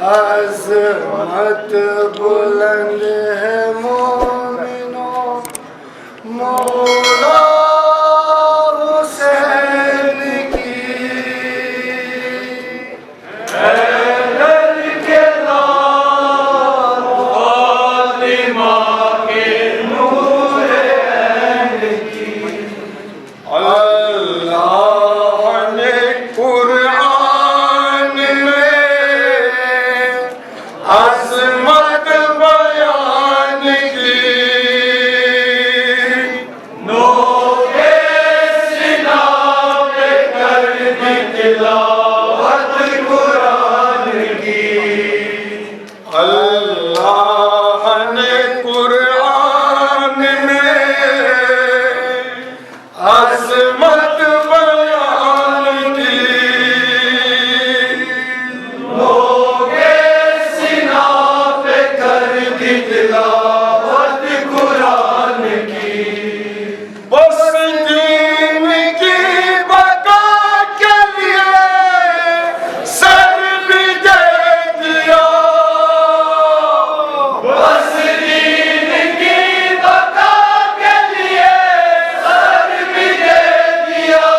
عظمت بلند ہے مومنوں مولا حسین کی حیدر کے لال فاطمہ کے نور عین کی اللہ نے قرآن میں عظمت بیان کی نور سینہ پہ کر دی تلاوت قرآن کی اللہ نے قرآن میں عظمت بیان کی لوگ سینہ پہ کر دی تلاوت قرآن کی بس دین کی بقا کے لیے سر بھی دے دیا بس دین کی بقا کے لیے سر بھی دے دیا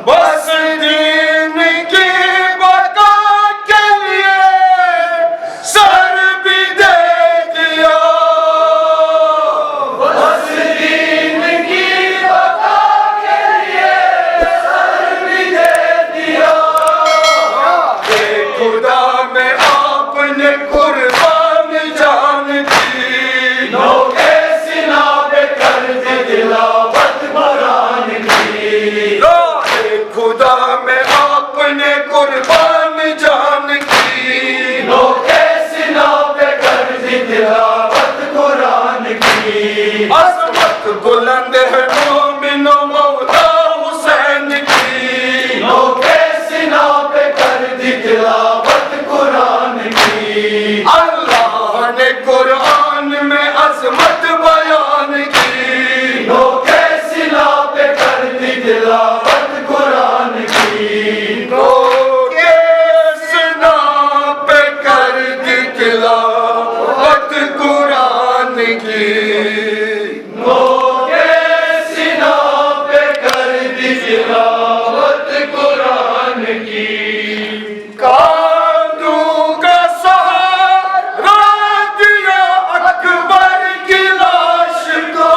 بس دین کی بقا کے لیے سر بھی دے دیا بس دین کی بقا کے لیے سر بھی دے دیا اے خدا میں آپ نے قربان جان دی لوگ سینہ پہ کر دی تلاوت قرآن کی اے خدا میں آپ نے قربان جان کی لوگ سینہ پہ کر دی تلاوت قرآن کی عظمت بلند ہے مومنوں مولا حسین کی لوگ سینہ پہ کر دی تلاوت قرآن کی اللہ نے قرآن میں عظمت بیان کی لوگ سینہ پہ کر دی تلاوت قرآن کی لوگ سینہ پہ کر دی تلاوت قرآن کی لوگ سینہ پہ کر دی تلاوت قرآن کی کاندوں کا سہارا دیا اکبر کی لاش کو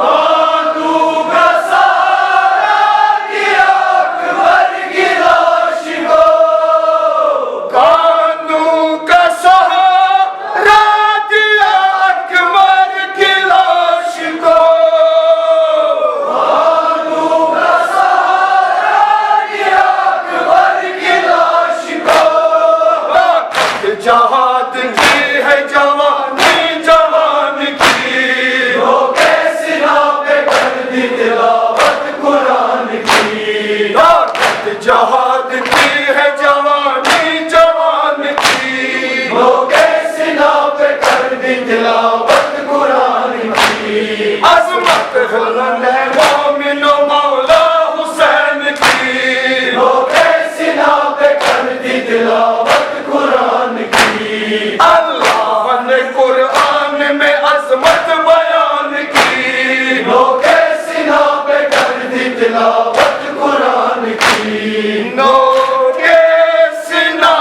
کاندوں کا سہارا دیا اکبر کی لاش کو کاندوں کا سہارا دیا اکبر کی لاش کو کاندوں کا سہارا دیا اکبر کی لاش کو طاقت جہاد کی ہے جوانی جوان کی لوگ سینہ پہ کر دی تلاوت قرآن کی طاقت جہاد کی ہے جوانی جوان کی لوگ سینہ پہ کر دی تلاوت قرآن کی عظمت بلند ہے مومنوں مولا حسین کی لوگ سینہ پہ کر دی تلاوت قرآن کی اللہ نے قرآن میں عظمت بیان کی لوگ سینہ پہ کر دی تلاوت قرآن کی لوگ سینہ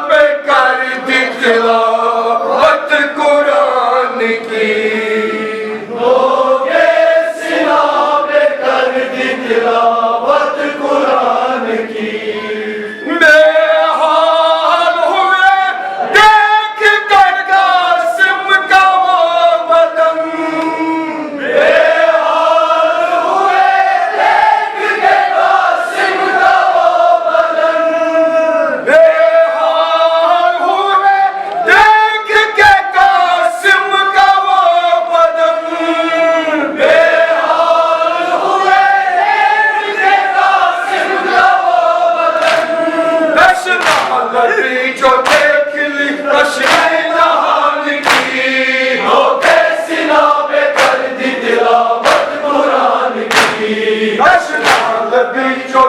پہ کر دی تلاوت قرآن کی لوگ سینہ پہ کر دی تلاوت قرآن کی بے حال ہوئے دیکھ کر قاسم کا وہ بدن بے حال ہوئے دیکھ کے قاسم کا وہ بدن بے حال ہوئے دیکھ کے قاسم کا وہ بدن بے حال ہوئے دیکھ کے قاسم کا وہ بدن رشنا لڑی جو دیکھ لی رشنے نہان کی لوگ سینہ پہ کر دی تلاوت قرآن کی رشنا لڑی جو